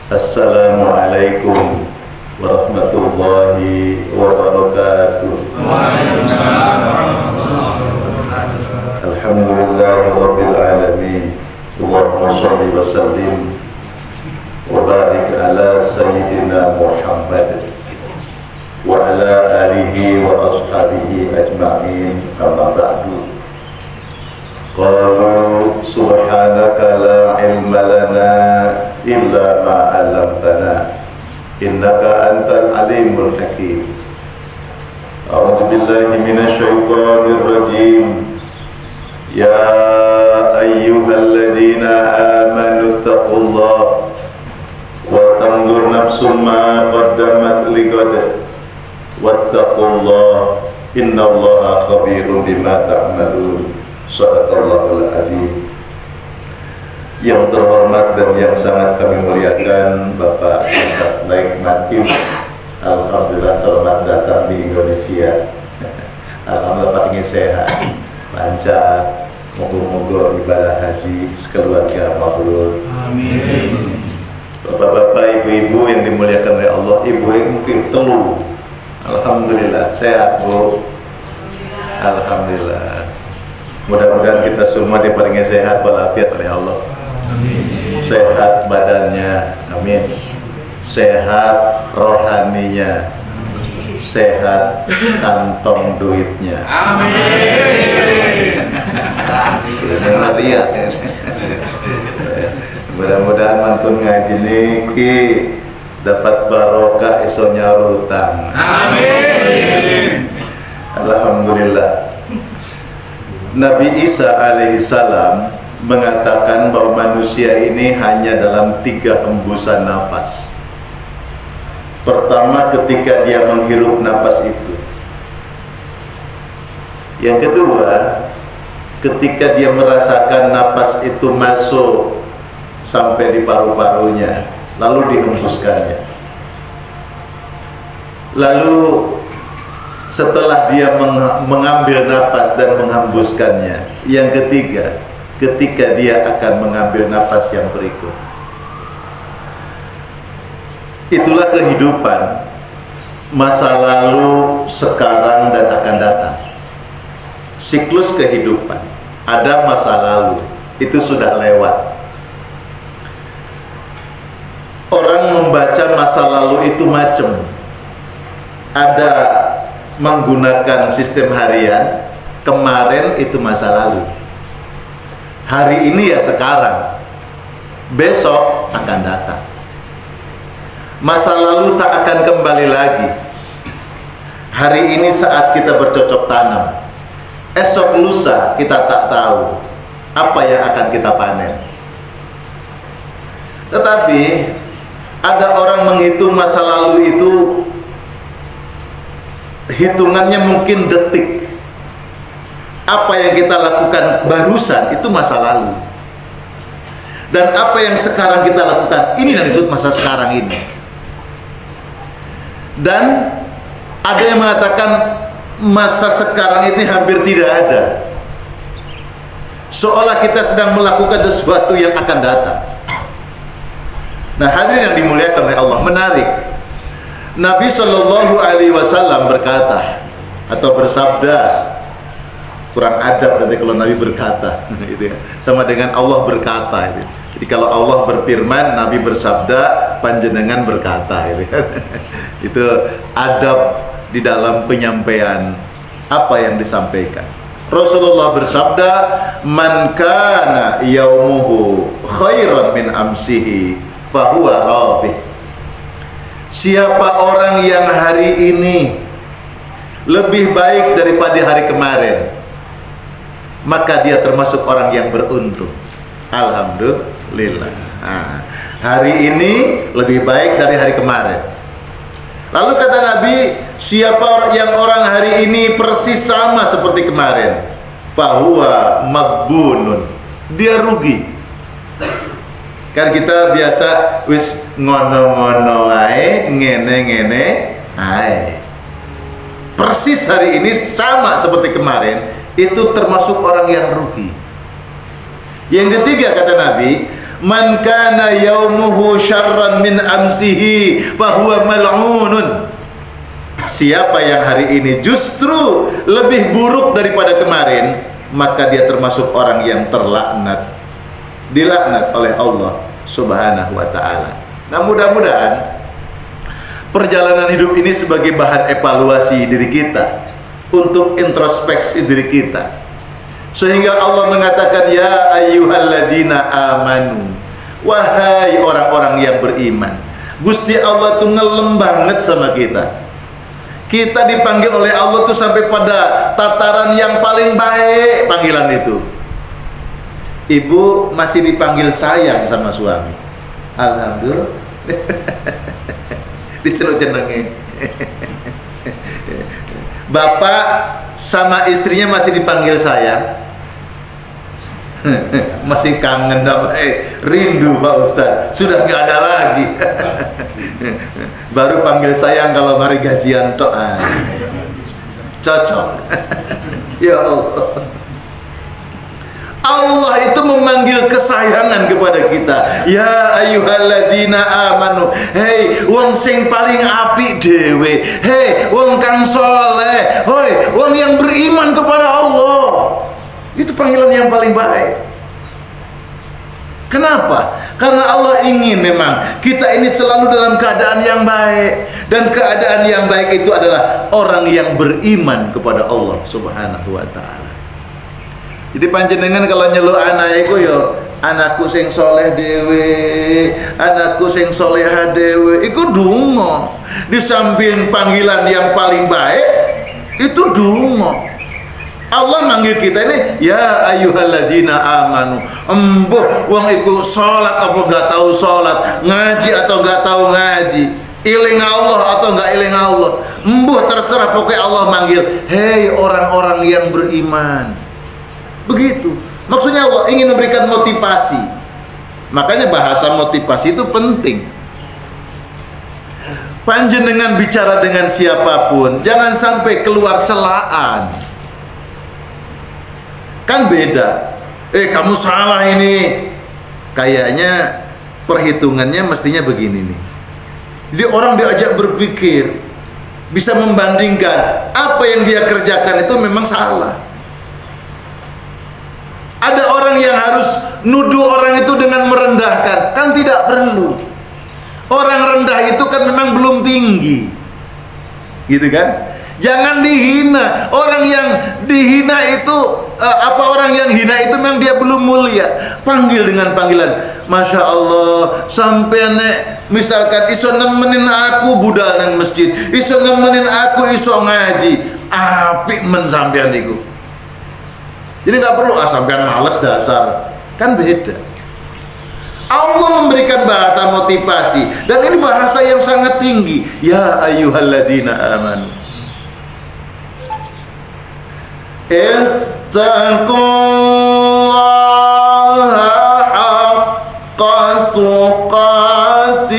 Assalamualaikum warahmatullahi wabarakatuh. Alhamdulillahirabbil alamin. Allahumma shalli wa sallim wa barik ala sayyidina Muhammad wa ala alihi wa ashabihi ajma'in. Amma ba'du. Qalu subhanaka la ilma lana illa ma 'allamtana innaka antal alimul hakim. A'udzu billahi minasy syaithanir rajim. Ya ayyuhalladzina amanu taqullaha wa tanzur nafsum ma qaddamat lighad wattaqullaha innallaha khabirum bima ta'malun. Shadaqallahul adzim. Yang terhormat dan yang sangat kami muliakan Bapak Baik Matim, alhamdulillah selamat datang di Indonesia. Alhamdulillah Pak ingin sehat, lancar, moga-moga ibadah haji sekeluarga mabrur. Amin. Bapak-bapak, ibu-ibu yang dimuliakan oleh Allah, ibu yang mungkin telu, alhamdulillah sehat Bu. Alhamdulillah. Mudah-mudahan kita semua diparingi sehat walafiat oleh Allah. Amin. Sehat badannya, amin. Sehat rohaninya, sehat kantong duitnya, amin. Mudah-mudahan mantun ngaji niki dapat barokah iso nyarutang, amin. Alhamdulillah. Nabi Isa alaihissalam mengatakan bahwa manusia ini hanya dalam 3 hembusan nafas. Pertama ketika dia menghirup nafas itu. Yang kedua ketika dia merasakan nafas itu masuk sampai di paru-parunya, lalu dihembuskannya. Lalu setelah dia mengambil nafas dan menghembuskannya, yang ketiga ketika dia akan mengambil nafas yang berikut. Itulah kehidupan masa lalu, sekarang, dan akan datang. Siklus kehidupan. Ada masa lalu, itu sudah lewat. Orang membaca masa lalu itu macam. Ada menggunakan sistem harian, kemarin itu masa lalu, hari ini ya sekarang, besok akan datang. Masa lalu tak akan kembali lagi. Hari ini saat kita bercocok tanam, esok lusa kita tak tahu apa yang akan kita panen. Tetapi ada orang menghitung masa lalu itu hitungannya mungkin detik. Apa yang kita lakukan barusan itu masa lalu, dan apa yang sekarang kita lakukan ini yang disebut masa sekarang ini. Dan ada yang mengatakan masa sekarang ini hampir tidak ada, seolah kita sedang melakukan sesuatu yang akan datang. Nah, hadirin yang dimuliakan oleh Allah, menarik. Nabi Shallallahu Alaihi Wasallam berkata atau bersabda, kurang adab nanti kalau Nabi berkata, gitu ya. Sama dengan Allah berkata. Gitu. Jadi kalau Allah berfirman, Nabi bersabda, panjenengan berkata. Gitu. Itu adab di dalam penyampaian apa yang disampaikan. Rasulullah bersabda, man kana yaumuhu khairan min amsihi fahuwa rabih. Siapa orang yang hari ini lebih baik daripada hari kemarin, maka dia termasuk orang yang beruntung. Alhamdulillah. Nah, hari ini lebih baik dari hari kemarin. Lalu kata Nabi, siapa yang orang hari ini persis sama seperti kemarin, fahuwa magbunun, dia rugi. Kan kita biasa wis ngono-ngono ae, ngene-ngene ae. Persis hari ini sama seperti kemarin, itu termasuk orang yang rugi. Yang ketiga kata Nabi, Man kana yaumuhu syarran min amsihi fahuwa mal'unun. Siapa yang hari ini justru lebih buruk daripada kemarin, maka dia termasuk orang yang terlaknat, dilaknat oleh Allah Subhanahu wa ta'ala. Nah, mudah-mudahan perjalanan hidup ini sebagai bahan evaluasi diri kita, untuk introspeksi diri kita, sehingga Allah mengatakan, ya ayyuhalladzina amanu, wahai orang-orang yang beriman. Gusti Allah tuh ngelem banget sama kita. Kita dipanggil oleh Allah tuh sampai pada tataran yang paling baik panggilan itu. Ibu masih dipanggil sayang sama suami. Alhamdulillah. Diceluk-celuknya. Bapak sama istrinya masih dipanggil sayang. Masih kangen apa? Rindu Pak Ustadz. Sudah nggak ada lagi. Baru panggil sayang kalau hari gajian tok. Cocok. Ya Allah. Allah itu memanggil kesayangan kepada kita. Ya ayyuhalladzina amanu. Hei wong sing paling apik dhewe. Hei wong kang soleh. Hoi wong yang beriman kepada Allah. Itu panggilan yang paling baik. Kenapa? Karena Allah ingin memang kita ini selalu dalam keadaan yang baik. Dan keadaan yang baik itu adalah orang yang beriman kepada Allah Subhanahu wa ta'ala. Jadi panjenengan kalau nyeluk anak iku yo, anakku sing soleh dewe, anakku sing soleha dewe, iku dungo. Di samping panggilan yang paling baik itu dungo. Allah manggil kita ini, ya ayyuhalladzina amanu. Embuh wong iku salat apa enggak tahu salat, ngaji atau enggak tahu ngaji, iling Allah atau enggak iling Allah, embuh terserah, pokoknya Allah manggil, hei orang-orang yang beriman. Begitu. Maksudnya Allah ingin memberikan motivasi. Makanya bahasa motivasi itu penting. Panjenengan bicara dengan siapapun, jangan sampai keluar celaan. Kan beda. Kamu salah ini. Kayaknya perhitungannya mestinya begini nih. Jadi orang diajak berpikir, bisa membandingkan apa yang dia kerjakan itu memang salah. Ada orang yang harus nuduh orang itu dengan merendahkan, kan tidak perlu. Orang rendah itu kan memang belum tinggi, gitu kan? Jangan dihina. Orang yang dihina itu orang yang hina itu memang dia belum mulia. Panggil dengan panggilan, Masya Allah, sampai nek misalkan iso nemenin aku budal nang masjid, iso nemenin aku iso ngaji, apik men sampean niku. Jadi nggak perlu sampean males dasar, kan beda. Allah memberikan bahasa motivasi, dan ini bahasa yang sangat tinggi. Ya ayyuhalladzina amanu, ittaqullaha haqqa tuqatih.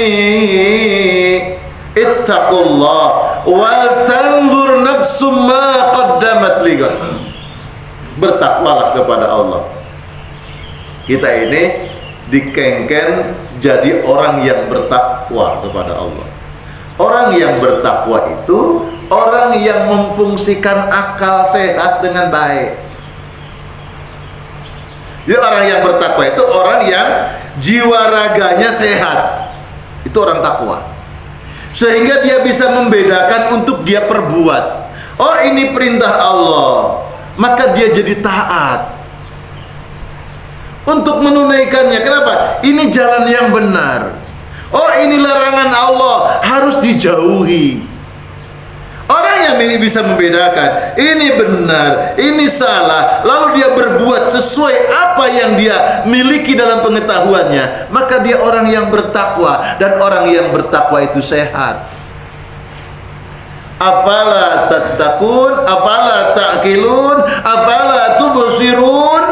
Ittaqullah wal tanzur nafsum ma qaddamat lighad. Bertakwalah kepada Allah. Kita ini dikengken jadi orang yang bertakwa kepada Allah. Orang yang bertakwa itu orang yang memfungsikan akal sehat dengan baik. Jadi orang yang bertakwa itu orang yang jiwa raganya sehat. Itu orang takwa. Sehingga dia bisa membedakan untuk dia perbuat. Oh, ini perintah Allah, maka dia jadi taat untuk menunaikannya. Kenapa? Ini jalan yang benar. Oh, ini larangan Allah, harus dijauhi. Orang yang bisa membedakan ini benar, ini salah, lalu dia berbuat sesuai apa yang dia miliki dalam pengetahuannya, maka dia orang yang bertakwa. Dan orang yang bertakwa itu sehat. Afala tattaqun, afala ta'qilun, afala tubsirun.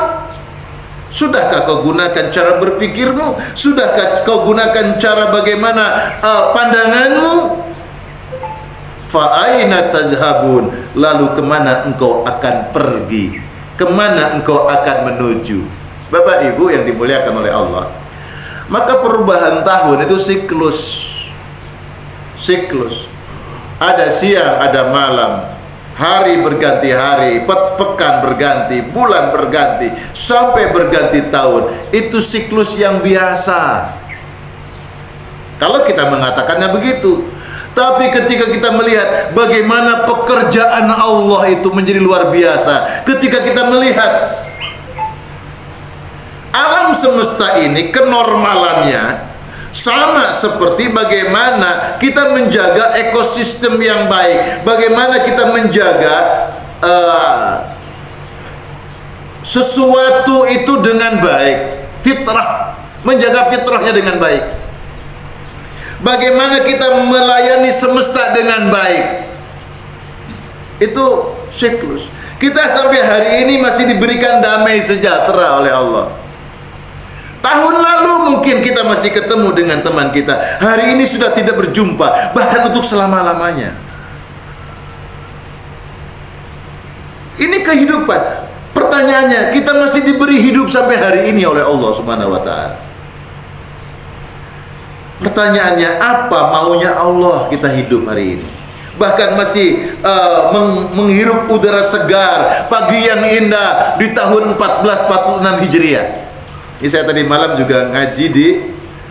Sudahkah kau gunakan cara berpikirmu? Sudahkah kau gunakan cara bagaimana pandanganmu? Fa aina tadhhabun? Lalu kemana engkau akan pergi? Kemana engkau akan menuju? Bapak Ibu yang dimuliakan oleh Allah, Maka perubahan tahun itu siklus. Ada siang, ada malam, hari berganti hari, pekan berganti, bulan berganti, sampai berganti tahun. Itu siklus yang biasa kalau kita mengatakannya begitu. Tapi ketika kita melihat bagaimana pekerjaan Allah itu menjadi luar biasa, ketika kita melihat alam semesta ini kenormalannya sama seperti bagaimana kita menjaga ekosistem yang baik, bagaimana kita menjaga sesuatu itu dengan baik, fitrah, menjaga fitrahnya dengan baik, bagaimana kita melayani semesta dengan baik. Itu siklus. Kita sampai hari ini masih diberikan damai sejahtera oleh Allah. Tahun lalu mungkin kita masih ketemu dengan teman kita, hari ini sudah tidak berjumpa, bahkan untuk selama-lamanya. Ini kehidupan. Pertanyaannya, kita masih diberi hidup sampai hari ini oleh Allah Subhanahu wa Ta'ala. Pertanyaannya, apa maunya Allah kita hidup hari ini? Bahkan masih menghirup udara segar, pagi yang indah di tahun 1446 Hijriah. Ini saya tadi malam juga ngaji di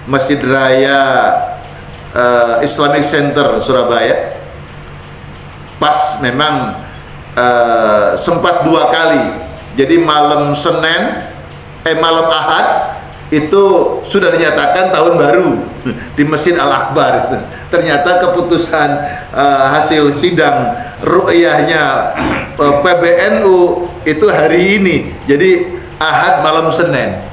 Masjid Raya Islamic Center Surabaya. Pas memang sempat 2 kali. Jadi malam malam Ahad itu sudah dinyatakan tahun baru di Masjid Al-Akbar. Ternyata keputusan hasil sidang ru'yahnya PBNU itu hari ini. Jadi Ahad malam Senin.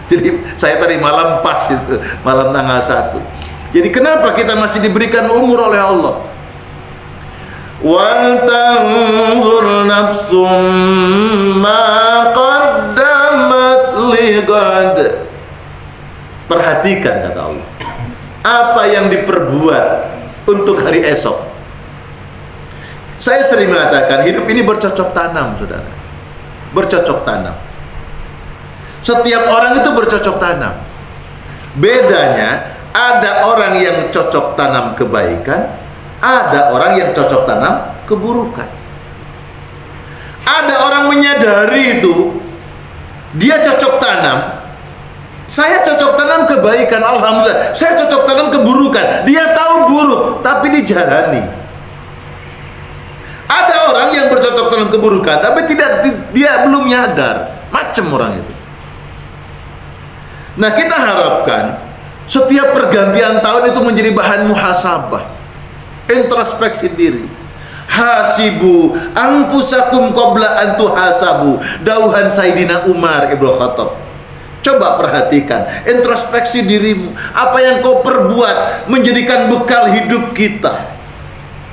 Jadi saya tadi malam pas itu, malam tanggal 1. Jadi kenapa kita masih diberikan umur oleh Allah? Wal tanzur nafsum ma qaddamat ligad. Perhatikan, kata Allah, apa yang diperbuat untuk hari esok. Saya sering mengatakan hidup ini bercocok tanam, saudara. Bercocok tanam. Setiap orang itu bercocok tanam. Bedanya, ada orang yang cocok tanam kebaikan, ada orang yang cocok tanam keburukan. Ada orang menyadari itu, dia cocok tanam. Saya cocok tanam kebaikan, alhamdulillah. Saya cocok tanam keburukan. Dia tahu buruk, tapi dijalani. Ada orang yang bercocok tanam keburukan, tapi dia belum nyadar. Macam orang itu. Nah, kita harapkan setiap pergantian tahun itu menjadi bahan muhasabah, introspeksi diri. Hasibu anfusakum qabla an tuhasabu, dauhan Sayyidina Umar Ibnu Khattab. Coba perhatikan, introspeksi dirimu. Apa yang kau perbuat menjadikan bekal hidup kita,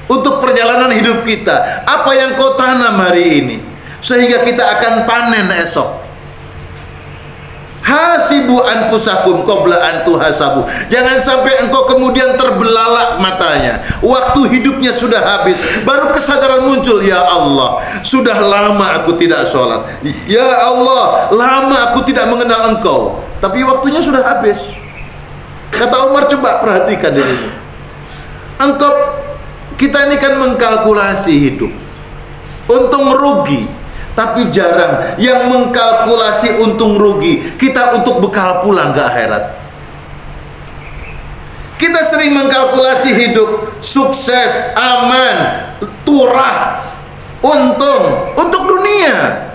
untuk perjalanan hidup kita. Apa yang kau tanam hari ini, sehingga kita akan panen esok. Hasibu anfusakum qabla an tuhasabu. Jangan sampai engkau kemudian terbelalak matanya, waktu hidupnya sudah habis, baru kesadaran muncul, ya Allah, sudah lama aku tidak sholat, ya Allah, lama aku tidak mengenal engkau, tapi waktunya sudah habis. Kata Umar, coba perhatikan dirimu. Kita ini kan mengkalkulasi hidup, untung rugi. Tapi jarang yang mengkalkulasi untung rugi kita untuk bekal pulang ke akhirat. Kita sering mengkalkulasi hidup, sukses, aman, turah, untung untuk dunia.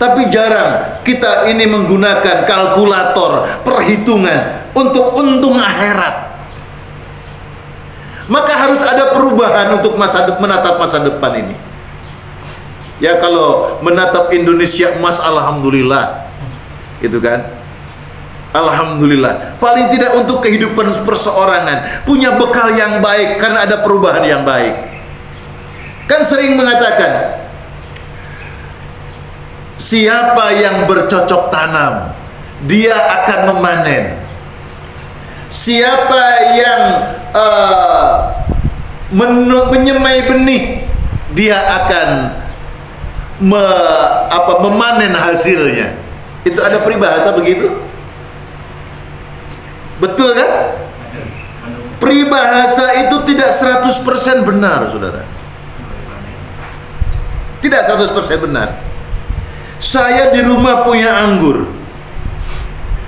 Tapi jarang kita ini menggunakan kalkulator perhitungan untuk untung akhirat. Maka harus ada perubahan untuk menatap masa depan ini. Ya, kalau menatap Indonesia emas, alhamdulillah, gitu kan? Alhamdulillah. Paling tidak untuk kehidupan perseorangan punya bekal yang baik karena ada perubahan yang baik. Kan sering mengatakan, siapa yang bercocok tanam, dia akan memanen. Siapa yang menyemai benih, dia akan memanen hasilnya. Itu ada peribahasa begitu. Betul kan? Peribahasa itu tidak 100% benar, saudara. Tidak 100% benar. Saya di rumah punya anggur,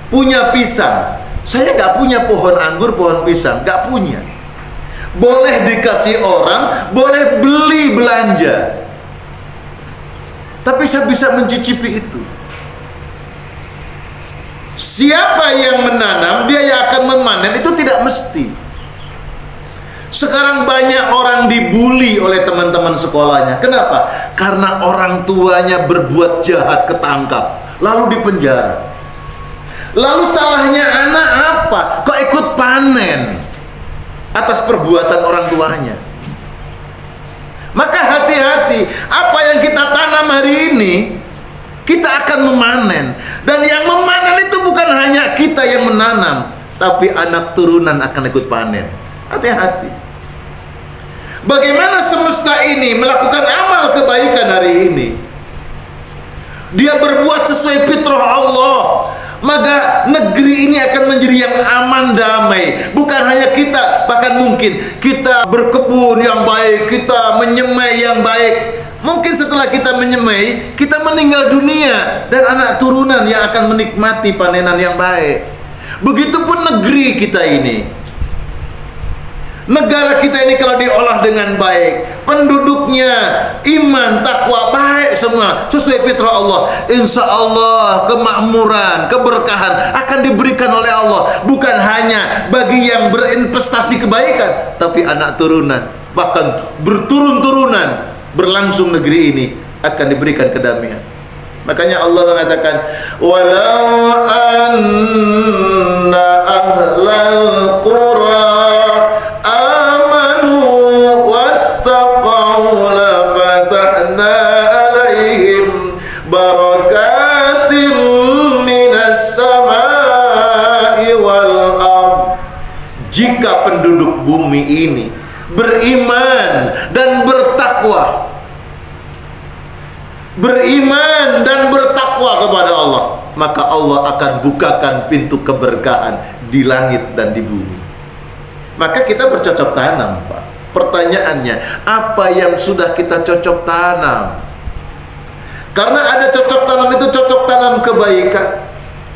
punya pisang. Saya nggak punya pohon anggur, pohon pisang, nggak punya. Boleh dikasih orang, boleh beli belanja, tapi saya bisa mencicipi itu. Siapa yang menanam, dia yang akan memanen, itu tidak mesti. Sekarang banyak orang dibully oleh teman-teman sekolahnya. Kenapa? Karena orang tuanya berbuat jahat, ketangkap, lalu dipenjara. Lalu salahnya anak apa? Kok ikut panen atas perbuatan orang tuanya? Maka hati-hati, apa yang kita tanam hari ini, kita akan memanen. Dan yang memanen itu bukan hanya kita yang menanam, tapi anak turunan akan ikut panen. Hati-hati. Bagaimana semesta ini melakukan amal kebaikan hari ini? Dia berbuat sesuai fitrah Allah, maka negeri ini akan menjadi yang aman, damai. Bukan hanya kita, bahkan mungkin kita berkebun yang baik, kita menyemai yang baik. Mungkin setelah kita menyemai, kita meninggal dunia, dan anak turunan yang akan menikmati panenan yang baik. Begitupun negeri kita ini. Negara kita ini kalau diolah dengan baik, penduduknya iman, takwa, baik semua, sesuai fitrah Allah, insya Allah kemakmuran, keberkahan akan diberikan oleh Allah. Bukan hanya bagi yang berinvestasi kebaikan, tapi anak turunan, bahkan berturun-turunan berlangsung negeri ini akan diberikan kedamaian. Makanya Allah mengatakan, walau anna ahlal qura amanu wattaqaw la fatahna alaihim barakatin minas samai wal ard. Jika penduduk bumi ini beriman dan bertakwa, beriman dan bertakwa kepada Allah, maka Allah akan bukakan pintu keberkahan di langit dan di bumi. Maka kita bercocok tanam, Pak. Pertanyaannya, apa yang sudah kita cocok tanam? Karena ada cocok tanam itu cocok tanam kebaikan,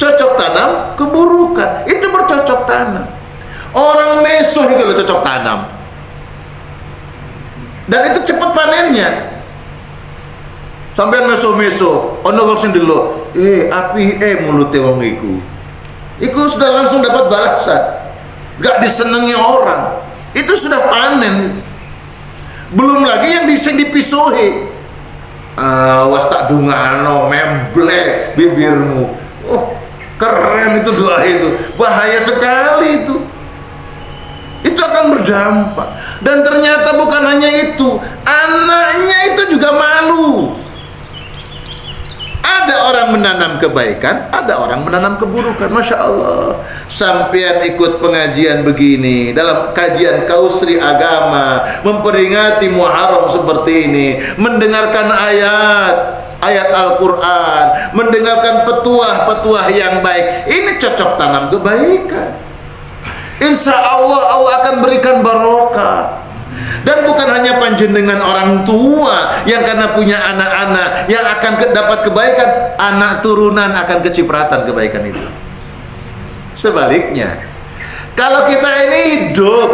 cocok tanam keburukan. Itu bercocok tanam. Orang meso itu loh cocok tanam. Dan itu cepat panennya. Sampai meso-meso, ono wong sing delok, api mulute wong iku. Iku sudah langsung dapat balasan. Gak disenangi orang. Itu sudah panen. Belum lagi yang dipisuhi. Was tak dungano, memblek bibirmu. Oh, keren itu doa itu. Bahaya sekali itu. Itu akan berdampak. Dan ternyata bukan hanya itu, anaknya itu juga malu. Ada orang menanam kebaikan, ada orang menanam keburukan. Masya Allah. Sampean ikut pengajian begini, dalam kajian kausri agama, memperingati Muharram seperti ini, mendengarkan ayat Al-Quran, mendengarkan petuah-petuah yang baik. Ini cocok tanam kebaikan. Insya Allah, Allah akan berikan barokah. Dan bukan hanya panjenengan orang tua yang karena punya anak-anak yang akan dapat kebaikan, anak turunan akan kecipratan kebaikan itu. Sebaliknya, kalau kita ini hidup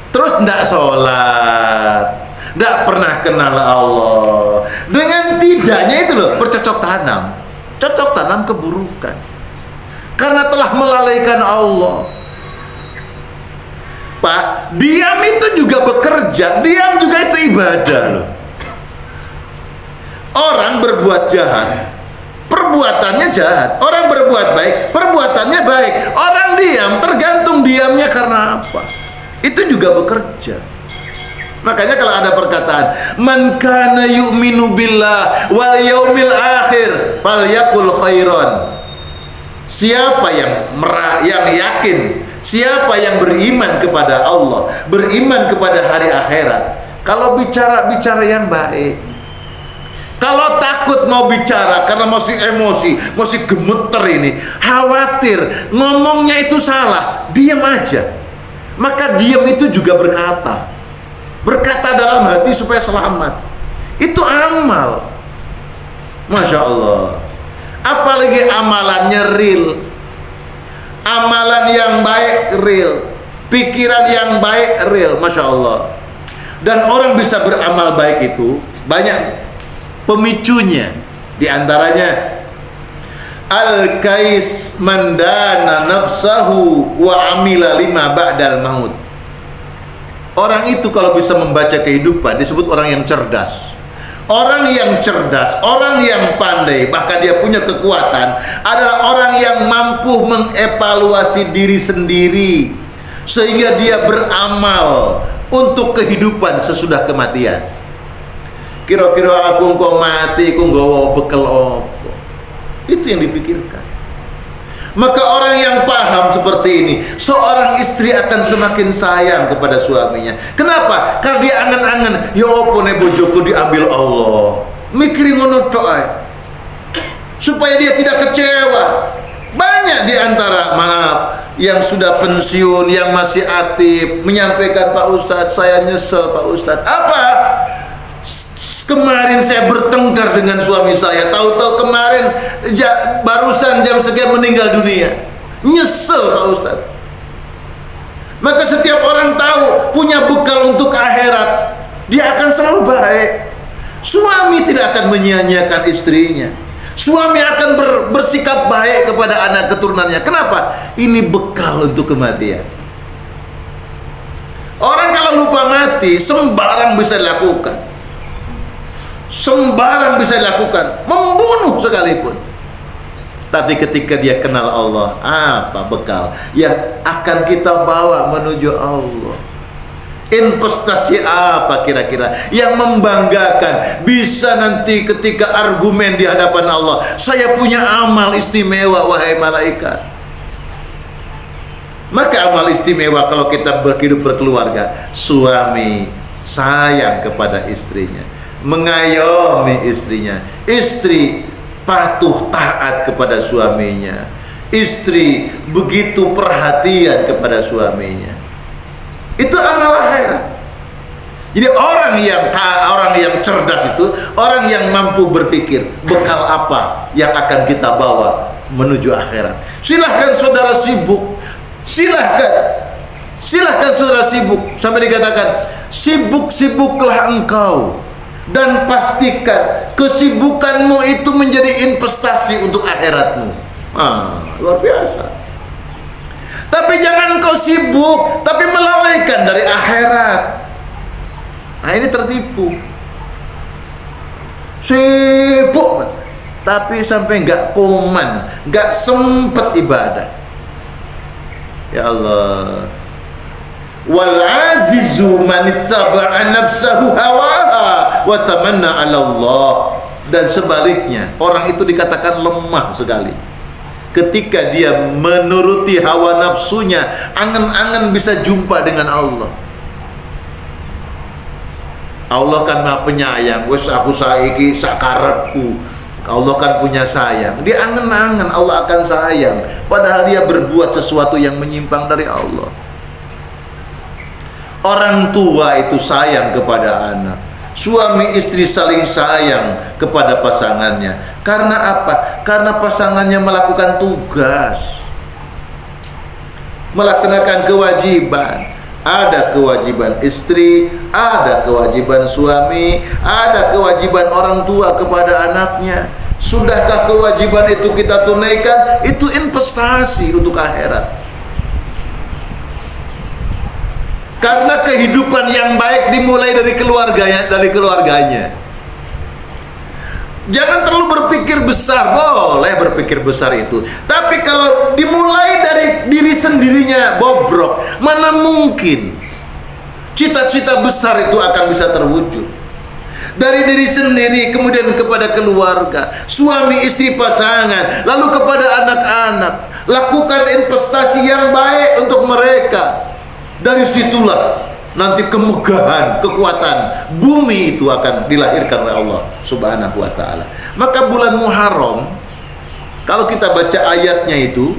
terus tidak sholat, tidak pernah kenal Allah, dengan tidaknya itu loh bercocok tanam, cocok tanam keburukan, karena telah melalaikan Allah. Pak, diam itu juga bekerja, diam juga itu ibadah loh. Orang berbuat jahat, perbuatannya jahat. Orang berbuat baik, perbuatannya baik. Orang diam, tergantung diamnya karena apa. Itu juga bekerja. Makanya kalau ada perkataan, man kana yu'minu billah wal yaumil akhir falyakul khairan. Siapa yang yakin, siapa yang beriman kepada Allah, beriman kepada hari akhirat, kalau bicara yang baik. Kalau takut mau bicara karena masih emosi, masih gemeter ini, khawatir ngomongnya itu salah, diam aja. Maka diam itu juga berkata. Berkata dalam hati supaya selamat. Itu amal. Masya Allah. Apalagi amalannya real. Amalan yang baik real. Pikiran yang baik real. Masya Allah. Dan orang bisa beramal baik itu banyak pemicunya. Di antaranya al-kais mandana nafsahu wa amila lima ba'dal maut. Orang itu kalau bisa membaca kehidupan disebut orang yang cerdas. Orang yang cerdas, orang yang pandai, bahkan dia punya kekuatan, adalah orang yang mampu mengevaluasi diri sendiri sehingga dia beramal untuk kehidupan sesudah kematian. Kira-kira aku engkau mati, aku nggawa bekal apa? Itu yang dipikirkan. Maka orang yang paham seperti ini, seorang istri akan semakin sayang kepada suaminya. Kenapa? Karena dia angan-angan, ya apa nih bojoku diambil Allah. Mikirin ngono tok ae. Supaya dia tidak kecewa. Banyak di antara, maaf, yang sudah pensiun, yang masih aktif, menyampaikan, Pak Ustadz, saya nyesel Pak Ustadz. Apa? Kemarin saya bertengkar dengan suami saya, tahu-tahu kemarin barusan jam sekian meninggal dunia. Nyesel Pak Ustadz. Maka setiap orang tahu punya bekal untuk akhirat, dia akan selalu baik. Suami tidak akan menyia-nyiakan istrinya. Suami akan bersikap baik kepada anak keturunannya. Kenapa? Ini bekal untuk kematian. Orang kalau lupa mati, sembarang bisa dilakukan. Sembarang bisa dilakukan, membunuh sekalipun. Tapi ketika dia kenal Allah, apa bekal yang akan kita bawa menuju Allah? Investasi apa kira-kira yang membanggakan, bisa nanti ketika argumen di hadapan Allah, saya punya amal istimewa wahai malaikat. Maka amal istimewa kalau kita berhidup berkeluarga, suami sayang kepada istrinya, mengayomi istrinya, istri patuh taat kepada suaminya, istri begitu perhatian kepada suaminya. Itu amal akhirat. Jadi orang yang cerdas itu orang yang mampu berpikir bekal apa yang akan kita bawa menuju akhirat. Silahkan saudara sibuk, silahkan saudara sibuk, sampai dikatakan sibuk-sibuklah engkau, dan pastikan kesibukanmu itu menjadi investasi untuk akhiratmu. Luar biasa. Tapi jangan kau sibuk tapi melalaikan dari akhirat. Nah, ini tertipu. Sibuk tapi sampai nggak koman, nggak sempet ibadah. Ya Allah. Wal azizu man ittaba'a nafsahu hawaha wa tamanna 'ala Allah. Dan sebaliknya, orang itu dikatakan lemah sekali ketika dia menuruti hawa nafsunya, angan-angan bisa jumpa dengan Allah. Allah kan Maha Penyayang, wes aku saiki sakarepku. Allah kan punya sayang. Dia angan-angan Allah akan sayang, padahal dia berbuat sesuatu yang menyimpang dari Allah. Orang tua itu sayang kepada anak. Suami istri saling sayang kepada pasangannya. Karena apa? Karena pasangannya melakukan tugas, melaksanakan kewajiban. Ada kewajiban istri, ada kewajiban suami, ada kewajiban orang tua kepada anaknya. Sudahkah kewajiban itu kita tunaikan? Itu investasi untuk akhirat. Karena kehidupan yang baik dimulai dari keluarganya. Jangan terlalu berpikir besar, boleh berpikir besar itu. Tapi kalau dimulai dari diri sendirinya bobrok, mana mungkin cita-cita besar itu akan bisa terwujud. Dari diri sendiri, kemudian kepada keluarga, suami istri pasangan, lalu kepada anak-anak. Lakukan investasi yang baik untuk mereka. Dari situlah nanti kemegahan, kekuatan bumi itu akan dilahirkan oleh Allah Subhanahu wa taala. Maka bulan Muharram, kalau kita baca ayatnya itu,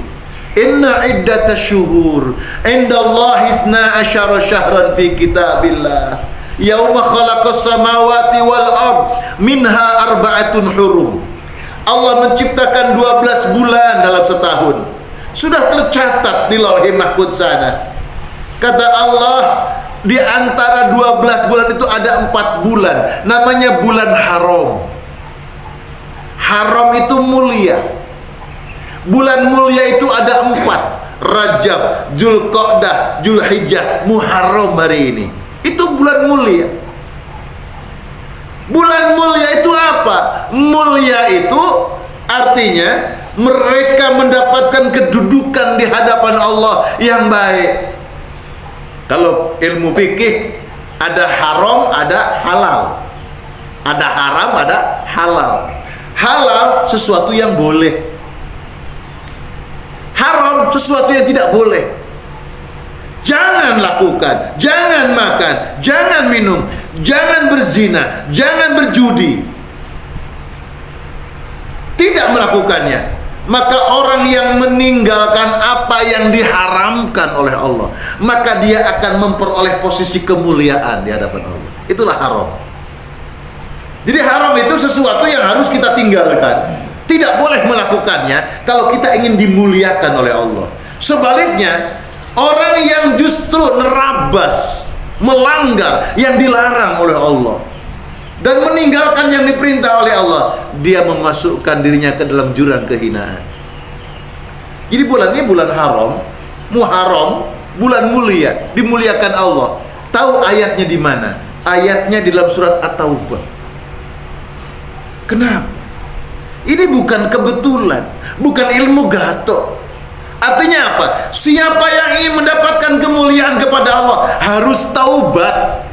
inna iddatash syuhur indallahi isna asyara syahran fi kitabillah yauma khalaqas samawati wal ard minha arba'atun hurum. Allah menciptakan 12 bulan dalam setahun. Sudah tercatat di Lauhul Mahfuz sana. Kata Allah, di antara 12 bulan itu ada 4 bulan, namanya bulan haram. Haram itu mulia. Bulan mulia itu ada 4: Rajab, Dzulqa'dah, Dzulhijjah, Muharram hari ini. Itu bulan mulia. Bulan mulia itu apa? Mulia itu artinya mereka mendapatkan kedudukan di hadapan Allah yang baik. Kalau ilmu fikih, ada haram, ada halal. Ada haram, ada halal. Halal sesuatu yang boleh. Haram sesuatu yang tidak boleh. Jangan lakukan, jangan makan, jangan minum, jangan berzina, jangan berjudi. Tidak melakukannya, maka orang yang meninggalkan apa yang diharamkan oleh Allah, maka dia akan memperoleh posisi kemuliaan di hadapan Allah. Itulah haram. Jadi haram itu sesuatu yang harus kita tinggalkan. Tidak boleh melakukannya kalau kita ingin dimuliakan oleh Allah. Sebaliknya, orang yang justru nerabas, melanggar yang dilarang oleh Allah dan meninggalkan yang diperintah oleh Allah, dia memasukkan dirinya ke dalam jurang kehinaan. Jadi bulan ini bulan haram, Muharram, bulan mulia, dimuliakan Allah. Tahu ayatnya di mana? Ayatnya di dalam surat At-Taubah. Kenapa? Ini bukan kebetulan, bukan ilmu gato. Artinya apa? Siapa yang ingin mendapatkan kemuliaan kepada Allah harus taubat.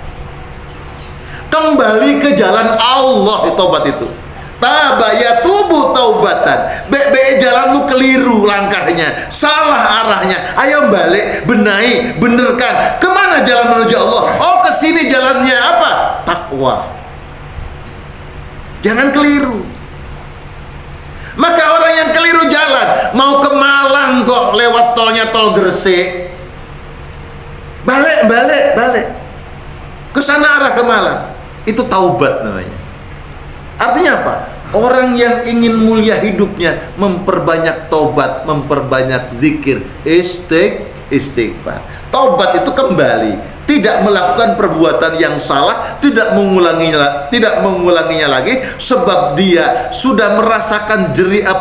Kembali ke jalan Allah di taubat itu. Taba yatubu taubatan. Be jalanmu keliru langkahnya, salah arahnya. Ayo balik, benahi, benerkan. Kemana jalan menuju Allah? Oh, ke sini jalannya apa? Takwa. Jangan keliru. Maka orang yang keliru jalan, mau ke Malang kok lewat tolnya tol Gresik, balik ke sana arah ke Malang, itu taubat namanya. Artinya apa? Orang yang ingin mulia hidupnya memperbanyak taubat, memperbanyak zikir, istighfar. Taubat itu kembali, tidak melakukan perbuatan yang salah, tidak mengulanginya lagi, sebab dia sudah merasakan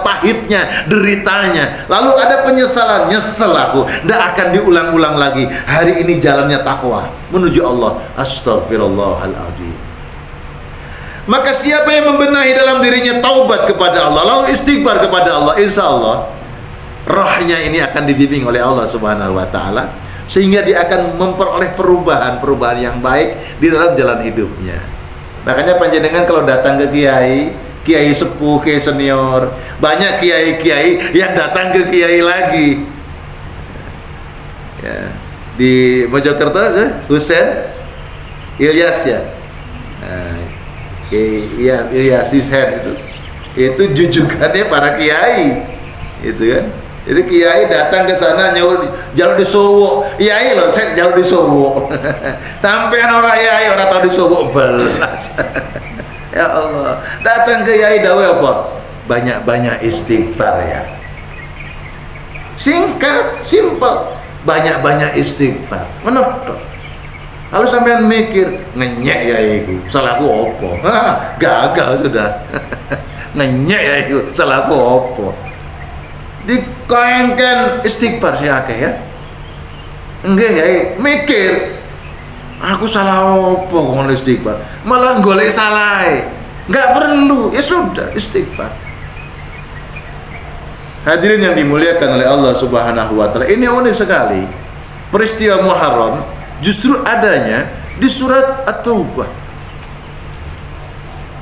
pahitnya, deritanya. Lalu ada penyesalan, nyesel aku, tidak akan diulang-ulang lagi. Hari ini jalannya takwa menuju Allah. Astaghfirullahaladzim. Maka siapa yang membenahi dalam dirinya taubat kepada Allah, lalu istighfar kepada Allah, insya Allah rohnya ini akan dibimbing oleh Allah Subhanahu wa taala, sehingga dia akan memperoleh perubahan yang baik di dalam jalan hidupnya. Makanya panjenengan kalau datang ke kiai sepuh, kiai senior, banyak kiai yang datang ke kiai lagi. Ya, di Mojokerto, Husain Ilyas ya. Ilyas Husain itu jujukannya para kiai, itu kan. Jadi kiai datang ke sana jalur di Sowo. Kiai loh, saya jalur di Sowo. Sampean orang kiai orang tahu di Sowo belas. Ya Allah, datang ke kiai dawe apa? Banyak-banyak istighfar ya. Singkat, simpel. Banyak-banyak istighfar. Menurut. Lalu sampean mikir, ngenyek ya iku, salahku opo? Gagal sudah. Ngenyek ya iku, salahku opo? Dikaengkan istighfar sih akeh ya. Enggak ya, mikir aku salah opo ngomong istighfar, malah golek salah. Enggak perlu, ya sudah istighfar. Hadirin yang dimuliakan oleh Allah Subhanahu wa taala, ini unik sekali. Peristiwa Muharram justru adanya di surat At-Taubah.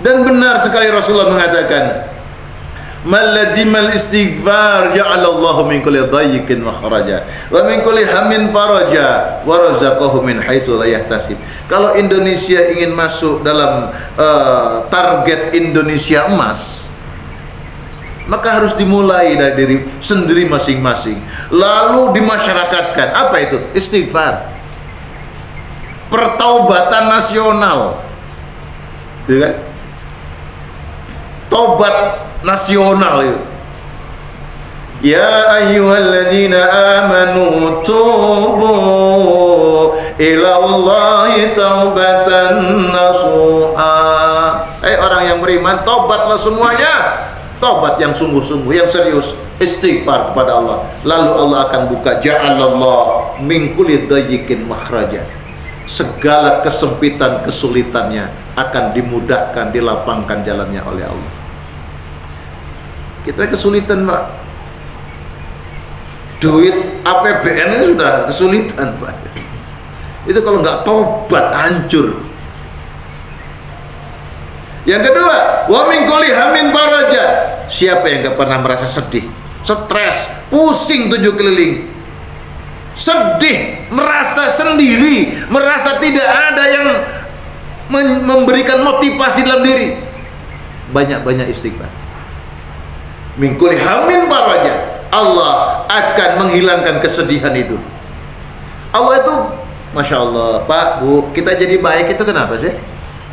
Dan benar sekali Rasulullah mengatakan, Man lazimal istighfar ja'alallahu min kulli dhayyikin makhraja wa min kulli hammin faraja wa razaqahu min haitsu la yahtasib. Kalau Indonesia ingin masuk dalam target Indonesia emas, maka harus dimulai dari diri sendiri masing-masing, lalu dimasyarakatkan. Apa itu? Istighfar, pertaubatan nasional, gitu kan? Tobat nasional itu. Ya ayyuhalladzina amanu tubu ila Allahi taubatan nasuha. Orang yang beriman, tobatlah semuanya. Tobat yang sungguh-sungguh, yang serius, istighfar kepada Allah. Lalu Allah akan buka ja'alallah min kulli dhayyikin makhraja. Segala kesempitan, kesulitannya akan dimudahkan, dilapangkan jalannya oleh Allah. Kita kesulitan, Pak. Duit APBN ini sudah kesulitan, Pak. Itu kalau nggak tobat, hancur. Yang kedua, wa min kulli hammin faraja. Siapa yang nggak pernah merasa sedih, stres, pusing 7 keliling, sedih, merasa sendiri, merasa tidak ada yang memberikan motivasi dalam diri? Banyak-banyak istighfar. Min kulli hammin faraja. Allah akan menghilangkan kesedihan itu. Allah itu, Masya Allah, Pak, Bu, kita jadi baik itu kenapa sih?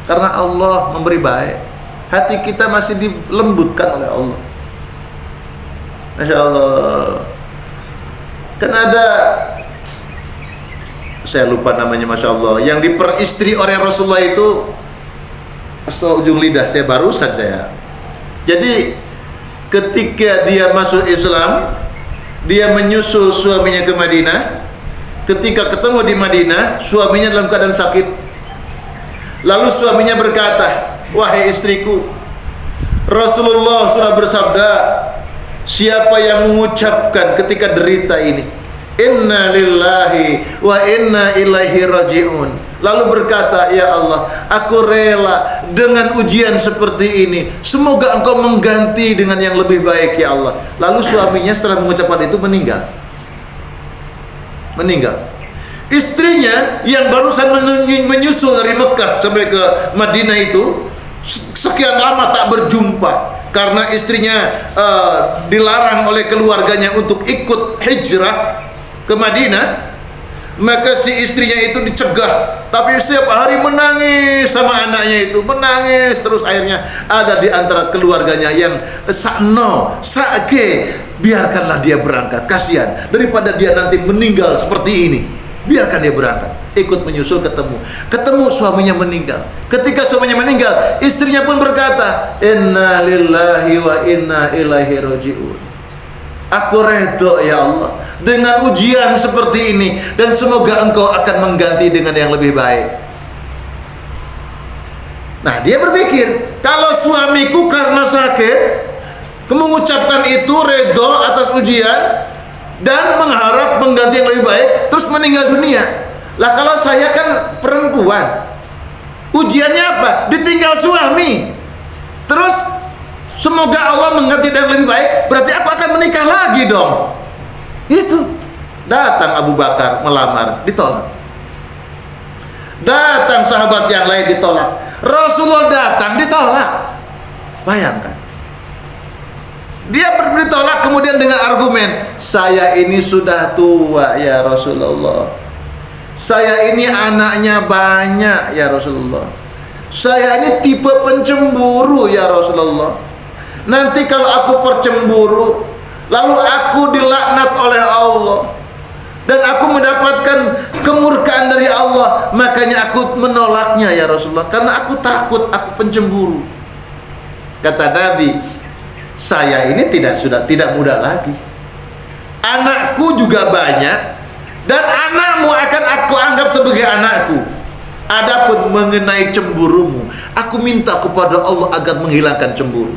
Karena Allah memberi baik. Hati kita masih dilembutkan oleh Allah. Masya Allah. Kan ada, saya lupa namanya, Masya Allah, yang diperistri oleh Rasulullah itu, asal ujung lidah saya barusan saya. Jadi ketika dia masuk Islam, dia menyusul suaminya ke Madinah. Ketika ketemu di Madinah, suaminya dalam keadaan sakit. Lalu suaminya berkata, wahai istriku, Rasulullah sudah bersabda, siapa yang mengucapkan ketika derita ini, inna lillahi wa inna ilaihi raji'un, lalu berkata, ya Allah, aku rela dengan ujian seperti ini, semoga engkau mengganti dengan yang lebih baik, ya Allah. Lalu suaminya setelah mengucapkan itu meninggal. Istrinya yang barusan menyusul dari Mekah sampai ke Madinah itu sekian lama tak berjumpa karena istrinya dilarang oleh keluarganya untuk ikut hijrah ke Madinah. Maka si istrinya itu dicegah, tapi setiap hari menangis sama anaknya itu, menangis terus. Akhirnya ada di antara keluarganya yang biarkanlah dia berangkat, kasihan daripada dia nanti meninggal seperti ini. Biarkan dia berangkat, ikut menyusul, ketemu suaminya meninggal. Ketika suaminya meninggal, istrinya pun berkata, inna lillahi wa inna ilaihi raji'un. Aku redha ya Allah dengan ujian seperti ini, dan semoga engkau akan mengganti dengan yang lebih baik. Nah, dia berpikir, kalau suamiku karena sakit mengucapkan itu redha atas ujian dan mengharap mengganti yang lebih baik, terus meninggal dunia. Lah kalau saya kan perempuan, ujiannya apa? Ditinggal suami. Terus semoga Allah mengganti yang lebih baik, berarti aku akan menikah lagi dong. Itu. Datang Abu Bakar melamar, ditolak. Datang sahabat yang lain, ditolak. Rasulullah datang, ditolak. Bayangkan. Dia ditolak kemudian dengan argumen, saya ini sudah tua ya Rasulullah, saya ini anaknya banyak ya Rasulullah, saya ini tipe pencemburu ya Rasulullah. Nanti kalau aku percemburu, lalu aku dilaknat oleh Allah dan aku mendapatkan kemurkaan dari Allah, makanya aku menolaknya ya Rasulullah, karena aku takut aku pencemburu. Kata Nabi, saya ini tidak muda lagi, anakku juga banyak, dan anakmu akan aku anggap sebagai anakku. Adapun mengenai cemburumu, aku minta kepada Allah agar menghilangkan cemburu.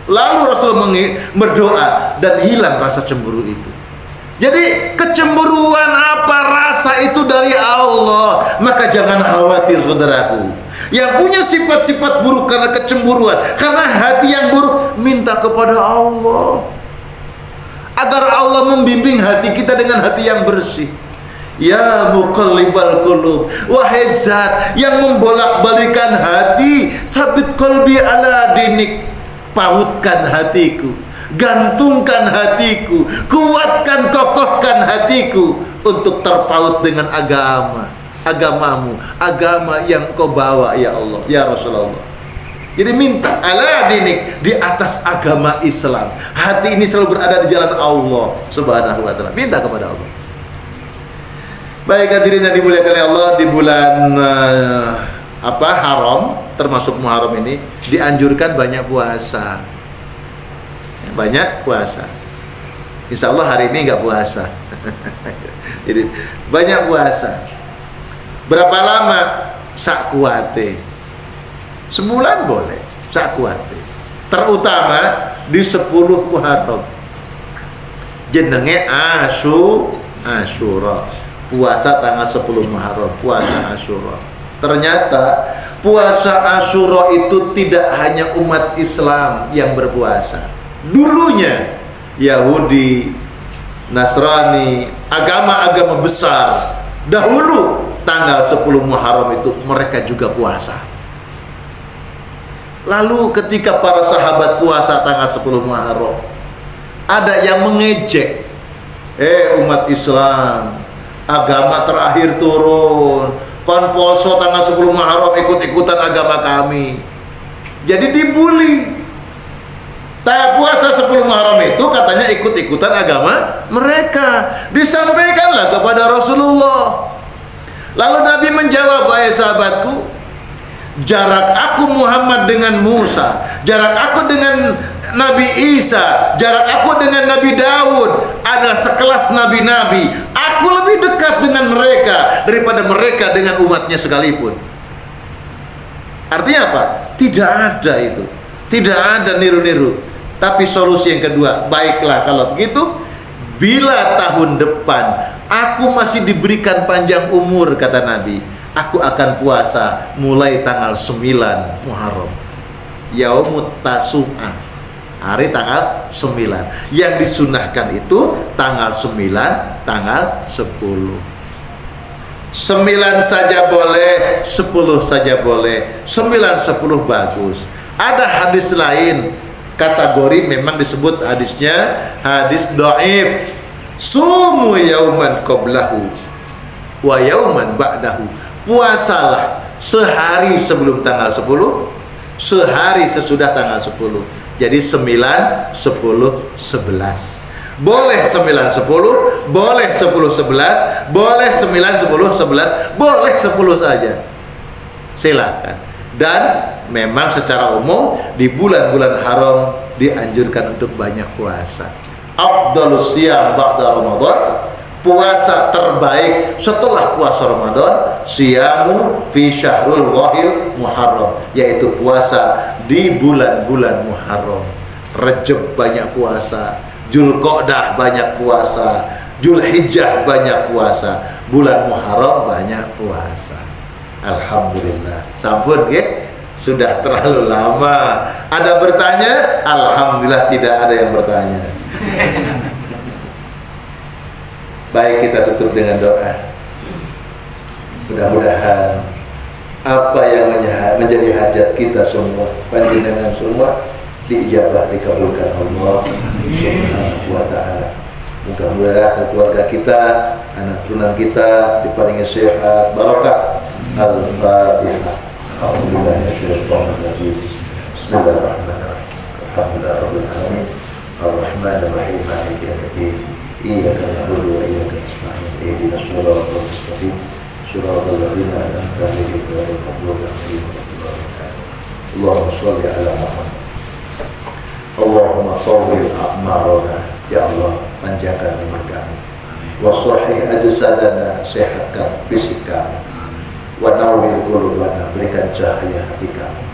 Lalu Rasul berdoa dan hilang rasa cemburu itu. Jadi kecemburuan apa rasa itu dari Allah. Maka jangan khawatir saudaraku. Yang punya sifat-sifat buruk karena kecemburuan, karena hati yang buruk, minta kepada Allah agar Allah membimbing hati kita dengan hati yang bersih. Ya muqallibal qulub, wahai zat yang membolak-balikan hati, sabit qalbi ala dinik, pautkan hatiku, gantungkan hatiku, kuatkan, kokohkan hatiku untuk terpaut dengan agamamu, agama yang kau bawa ya Allah, ya Rasulullah. Jadi minta ala dinik, di atas agama Islam. Hati ini selalu berada di jalan Allah Subhanahu wa taala. Minta kepada Allah. Baik hadirin yang dimuliakan oleh Allah, di bulan haram, termasuk Muharram ini dianjurkan banyak puasa. Banyak puasa. Insya Allah hari ini nggak puasa. Jadi banyak puasa. Berapa lama? Sak kuate. Sebulan boleh, sak kuate. Terutama di 10 Muharram. Jenenge Asyura. Puasa tanggal 10 Muharram, puasa Asyura. Ternyata puasa Asyura itu tidak hanya umat Islam yang berpuasa. Dulunya Yahudi, Nasrani, agama-agama besar dahulu tanggal 10 Muharram itu mereka juga puasa. Lalu ketika para sahabat puasa tanggal 10 Muharram, ada yang mengejek, umat Islam, agama terakhir turun, kon poso tanggal 10 Muharram ikut-ikutan agama kami. Jadi dibully. Puasa 10 Muharram itu katanya ikut-ikutan agama mereka. Disampaikanlah kepada Rasulullah. Lalu Nabi menjawab, wahai sahabatku, jarak aku Muhammad dengan Musa, jarak aku dengan Nabi Isa, jarak aku dengan Nabi Daud adalah sekelas nabi-nabi. Aku lebih dekat dengan mereka daripada mereka dengan umatnya sekalipun. Artinya apa? Tidak ada itu. Tidak ada niru-niru. Tapi solusi yang kedua, baiklah kalau begitu, bila tahun depan aku masih diberikan panjang umur, kata Nabi, aku akan puasa mulai tanggal 9 Muharram, Yaumut Tasu'ah, hari tanggal 9. Yang disunahkan itu tanggal 9, tanggal 10. 9 saja boleh, 10 saja boleh, 9, 10 bagus. Ada hadis lain, kategori memang disebut hadisnya hadis dhaif. Sumu yauman qablahu wa yauman ba'dahu. Puasalah sehari sebelum tanggal 10, sehari sesudah tanggal 10. Jadi 9, 10, 11. Boleh 9, 10, boleh 10, 11, boleh 9, 10, 11, boleh 10 saja. Silakan. Dan memang secara umum di bulan-bulan haram dianjurkan untuk banyak puasa. Afdhalus siyam ba'da Ramadan, puasa terbaik setelah puasa Ramadan, siyamu fi syahrul wahil Muharram, yaitu puasa di bulan-bulan Muharram. Rajab banyak puasa, Dzulqa'dah banyak puasa, Dzulhijjah banyak puasa, bulan Muharram banyak puasa. Alhamdulillah. Sampun ya, sudah terlalu lama. Ada bertanya? Alhamdulillah tidak ada yang bertanya. Baik, kita tutup dengan doa. Mudah-mudahan apa yang menjadi hajat kita semua, panjenengan semua, diijabah, dikabulkan Allah Subhanahu wa ta'ala. Mudah-mudahan keluarga kita, anak turunan kita diparingi sehat, barokah. Al-Fatihah. Bismillahirrahmanirrahim. Bismillahirrahmanirrahim. Alhamdulillahirabbil alamin. Ar-Rahmanir-Rahim. Maliki yaumiddin. Iyyaka na'budu wa iyyaka nasta'in. Ihdinas siratal mustaqim. Siratal ladzina an'amta 'alaihim ghairil maghdubi 'alaihim waladdallin. Allahumma shalli 'ala Muhammad. Allahumma tawwil a'marana. Ya Allah, panjangkan umur kami. Wa shahih ajsadana, sehatkan fisik kami. Wa nawwir qulubana, berikan cahaya hati kami.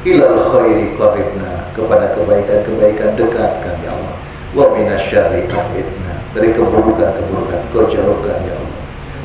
Ilal khairi qaribna, kepada kebaikan-kebaikan dekatkan ya Allah. Wa minasyarri abidna, dari keburukan-keburukan. Kau jauhkan ya Allah.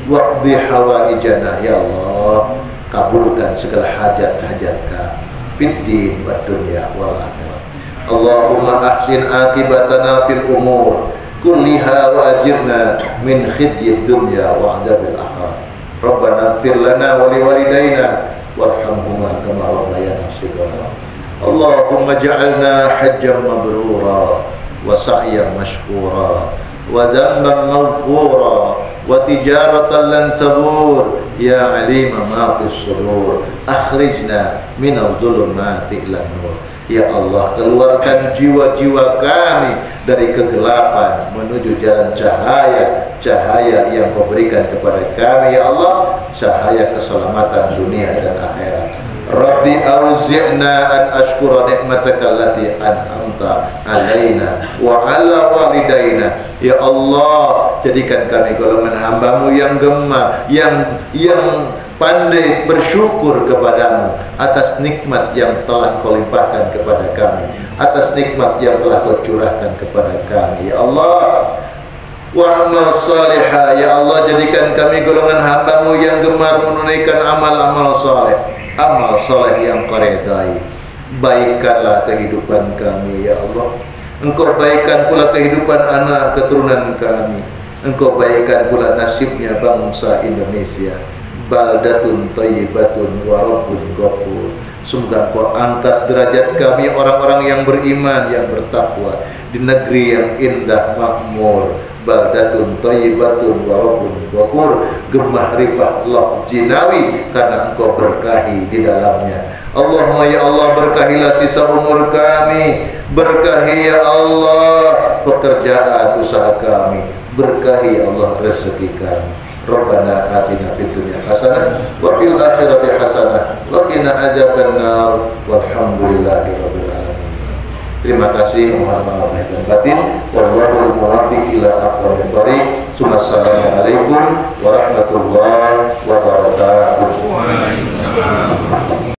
Waqdi hawaijana ya Allah, kabulkan segala hajat-hajat kami fid din wad dunya wal akhirah. Allahumma ahsin akibatana fil umur kulliha wa ajirna min khizyid dunya wa adzabil akhirah. Rabbana ighfir lana wa liwalidayna warhamhuma kama rabbayana shighara. Allahumma ja'alna hajjan mabrura wa sa'yan mashkura wa dhanban maghfura wa tijaratan lan tabur ya alima ma fis sudur akhrijna minadh dhulumati ilan nur. Ya Allah, keluarkan jiwa-jiwa kami dari kegelapan menuju jalan cahaya, cahaya yang Kau berikan kepada kami ya Allah, cahaya keselamatan dunia dan akhirat. Rabbi auzi'na an ashkura ni'mataka allati an'amta alaina wa ala walidayna. Ya Allah, jadikan kami golongan hamba-Mu yang gemar, yang pandai bersyukur kepadamu atas nikmat yang telah Kau limpahkan kepada kami, atas nikmat yang telah Kau curahkan kepada kami ya Allah. Wa amal salihah ya Allah, jadikan kami golongan hamba-Mu yang gemar menunaikan amal-amal saleh, amal saleh yang Kau redai. Baikkanlah kehidupan kami ya Allah. Engkau baikkan pula kehidupan anak keturunan kami. Engkau baikkan pula nasibnya bangsa Indonesia. Baldatun thayyibatun wa rabbun ghafur. Semoga Kau angkat derajat kami orang-orang yang beriman, yang bertakwa di negeri yang indah makmur. Baldatun thayyibatun wa rabbun ghafur. Gemah rifah Allah jinawi karena Engkau berkahi di dalamnya. Allahumma ya Allah, berkahilah sisa umur kami, berkahi ya Allah pekerjaan usaha kami, berkahi ya Allah rezeki kami. Rabbana atina fid dunya hasanah wa fil akhirati hasanah wa qina adzabannar walhamdulillahi rabbil alamin. Terima kasih, mohon maaf lahir dan batin. Wallahul muwaffiq ila aqwamit thoriq. Assalamualaikum warahmatullahi wabarakatuh.